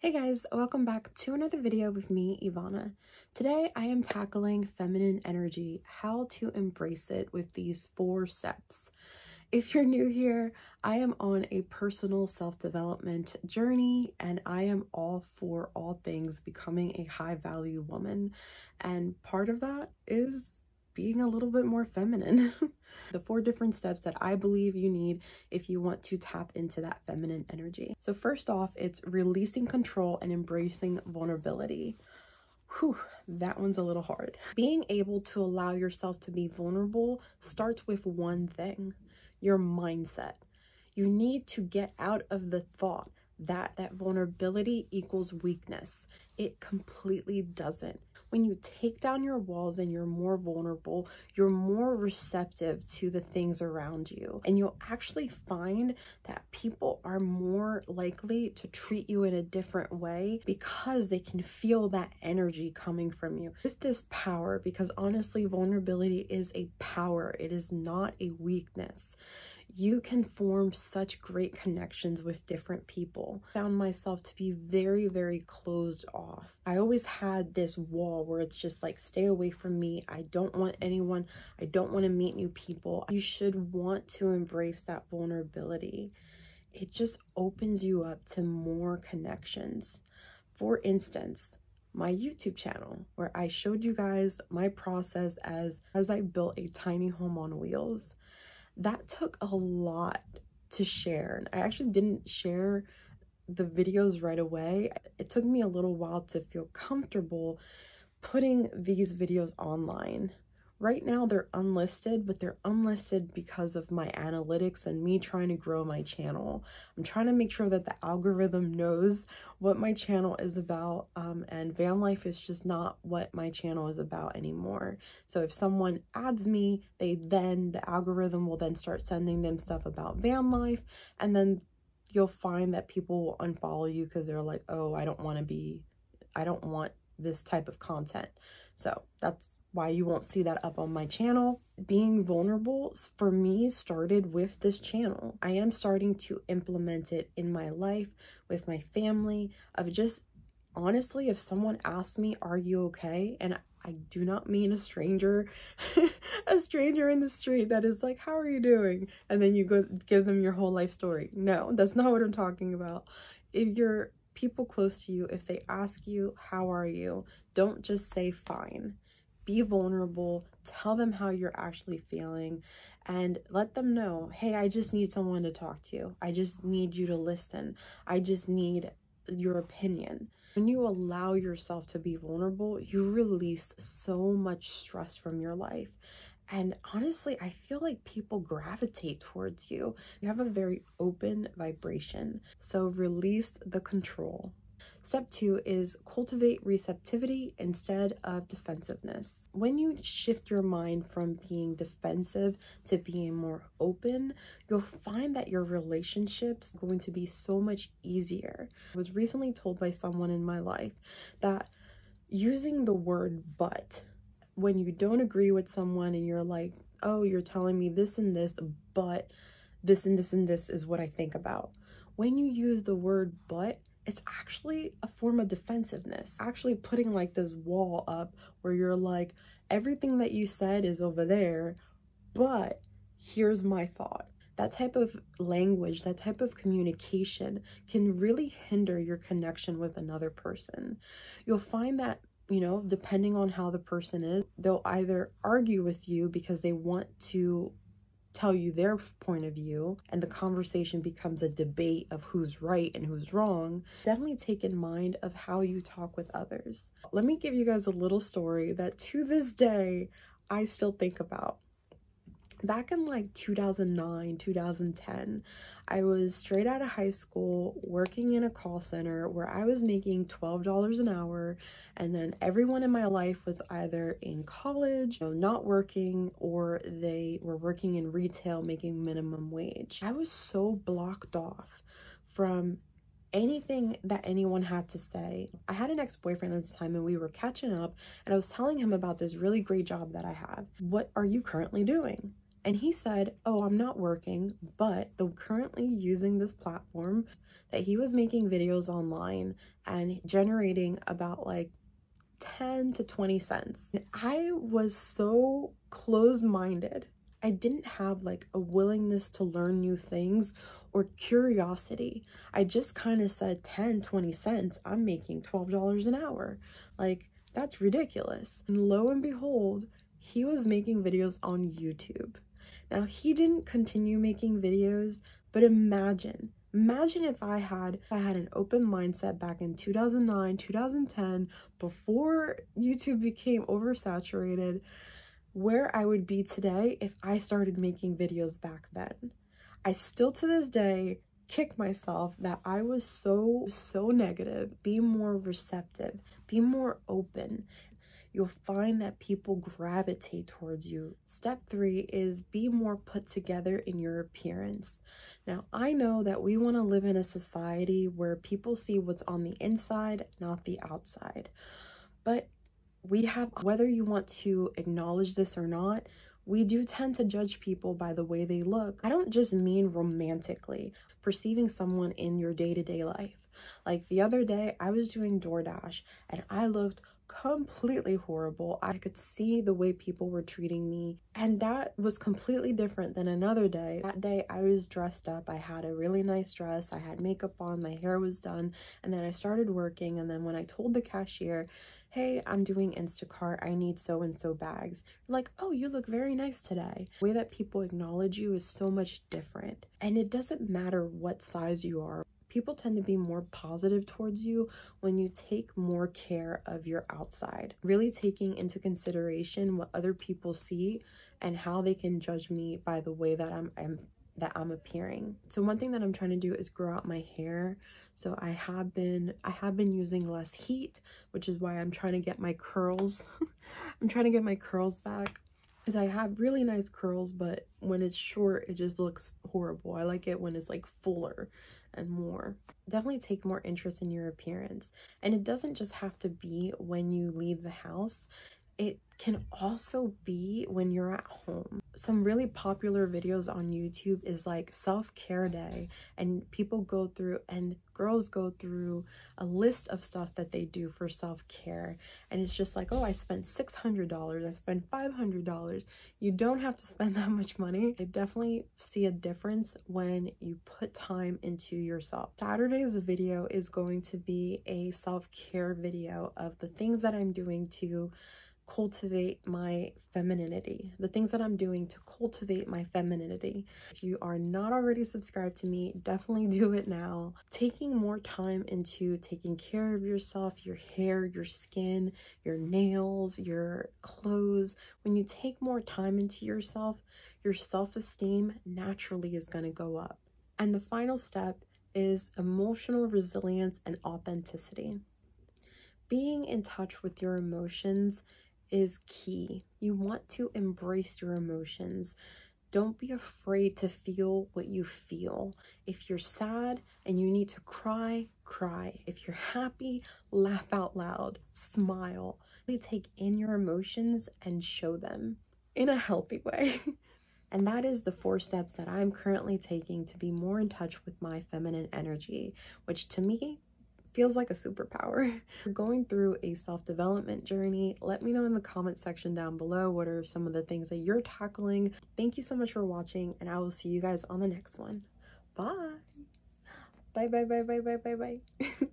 Hey guys, welcome back to another video with me, Ivana. Today I am tackling feminine energy, how to embrace it with these 4 steps. If you're new here, I am on a personal self-development journey and I am all for all things becoming a high-value woman. And part of that is being a little bit more feminine. The 4 different steps that I believe you need if you want to tap into that feminine energy. So first off, it's releasing control and embracing vulnerability. Whew, that one's a little hard. Being able to allow yourself to be vulnerable starts with one thing: your mindset. You need to get out of the thought that vulnerability equals weakness. It completely doesn't. When you take down your walls and you're more vulnerable, you're more receptive to the things around you. And you'll actually find that people are more likely to treat you in a different way because they can feel that energy coming from you. With this power, because honestly, vulnerability is a power. It is not a weakness. You can form such great connections with different people. I found myself to be very, very closed off. I always had this wall where it's just like, stay away from me. I don't want anyone. I don't want to meet new people. You should want to embrace that vulnerability. It just opens you up to more connections. For instance, my YouTube channel, where I showed you guys my process as I built a tiny home on wheels. That took a lot to share. And I actually didn't share the videos right away. It took me a little while to feel comfortable putting these videos online. Right now they're unlisted, but they're unlisted because of my analytics and me trying to grow my channel. I'm trying to make sure that the algorithm knows what my channel is about, and van life is just not what my channel is about anymore. So if someone adds me, the algorithm will then start sending them stuff about van life, and then you'll find that people will unfollow you because they're like, oh, I don't want this type of content. So that's why you won't see that up on my channel. Being vulnerable for me started with this channel. I am starting to implement it in my life with my family, of just honestly, if someone asks me, are you okay? And I do not mean a stranger, a stranger in the street that is like, how are you doing? And then you go give them your whole life story. No, that's not what I'm talking about. If you're people close to you, if they ask you, how are you? Don't just say fine. Be vulnerable, tell them how you're actually feeling, and let them know, hey, I just need someone to talk to. I just need you to listen. I just need your opinion. When you allow yourself to be vulnerable, you release so much stress from your life. And honestly, I feel like people gravitate towards you. You have a very open vibration. So release the control. Step 2 is cultivate receptivity instead of defensiveness. When you shift your mind from being defensive to being more open, you'll find that your relationships are going to be so much easier. I was recently told by someone in my life that using the word but, when you don't agree with someone and you're like, oh, you're telling me this and this, but this and this and this is what I think about. When you use the word but, it's actually a form of defensiveness. Actually putting like this wall up where you're like, everything that you said is over there, but here's my thought. That type of language, that type of communication can really hinder your connection with another person. You'll find that, you know, depending on how the person is, they'll either argue with you because they want to tell you their point of view and the conversation becomes a debate of who's right and who's wrong. Definitely take in mind of how you talk with others. Let me give you guys a little story that to this day I still think about. Back in like 2009, 2010, I was straight out of high school working in a call center where I was making $12 an hour, and then everyone in my life was either in college, not working, or they were working in retail making minimum wage. I was so blocked off from anything that anyone had to say. I had an ex-boyfriend at the time and we were catching up, and I was telling him about this really great job that I have. What are you currently doing? And he said, oh, I'm not working, but they're currently using this platform, that he was making videos online and generating about like 10 to 20 cents. And I was so closed-minded. I didn't have like a willingness to learn new things or curiosity. I just kind of said 10, 20 cents, I'm making $12 an hour. Like, that's ridiculous. And lo and behold, he was making videos on YouTube. Now, he didn't continue making videos, but imagine if I had an open mindset back in 2009, 2010, before YouTube became oversaturated, where I would be today if I started making videos back then. I still to this day kick myself that I was so negative. Be more receptive, be more open. You'll find that people gravitate towards you. Step 3 is be more put together in your appearance. Now, I know that we want to live in a society where people see what's on the inside, not the outside. But we have, whether you want to acknowledge this or not, we do tend to judge people by the way they look. I don't just mean romantically, perceiving someone in your day-to-day life. Like the other day, I was doing DoorDash and I looked completely horrible. I could see the way people were treating me, and that was completely different than another day. That day I was dressed up. I had a really nice dress, I had makeup on, my hair was done, and then I started working. And then when I told the cashier, hey, I'm doing Instacart, I need so and so bags, like, oh, you look very nice today. The way that people acknowledge you is so much different, and it doesn't matter what size you are. People tend to be more positive towards you when you take more care of your outside, really taking into consideration what other people see and how they can judge me by the way that I'm appearing. So one thing that I'm trying to do is grow out my hair. So I have been using less heat, which is why I'm trying to get my curls. I'm trying to get my curls back. Because I have really nice curls, but when it's short, it just looks horrible. I like it when it's like fuller and more. Definitely take more interest in your appearance. And it doesn't just have to be when you leave the house. It can also be when you're at home. Some really popular videos on YouTube is like self-care day, and people go through, and girls go through a list of stuff that they do for self-care. And it's just like, oh, I spent $600, I spent $500. You don't have to spend that much money. I definitely see a difference when you put time into yourself. Saturday's video is going to be a self-care video of the things that I'm doing to cultivate my femininity, the things that I'm doing to cultivate my femininity. If you are not already subscribed to me, definitely do it now. Taking more time into taking care of yourself, your hair, your skin, your nails, your clothes. When you take more time into yourself, your self-esteem naturally is going to go up. And the final step is emotional resilience and authenticity. Being in touch with your emotions is key. You want to embrace your emotions. Don't be afraid to feel what you feel. If you're sad and you need to cry, cry. If you're happy, laugh out loud, smile. Really take in your emotions and show them in a healthy way. And that is the 4 steps that I'm currently taking to be more in touch with my feminine energy, which to me feels like a superpower. You're going through a self-development journey. Let me know in the comment section down below what are some of the things that you're tackling. Thank you so much for watching, and I will see you guys on the next one. Bye. Bye, bye, bye, bye, bye, bye, bye.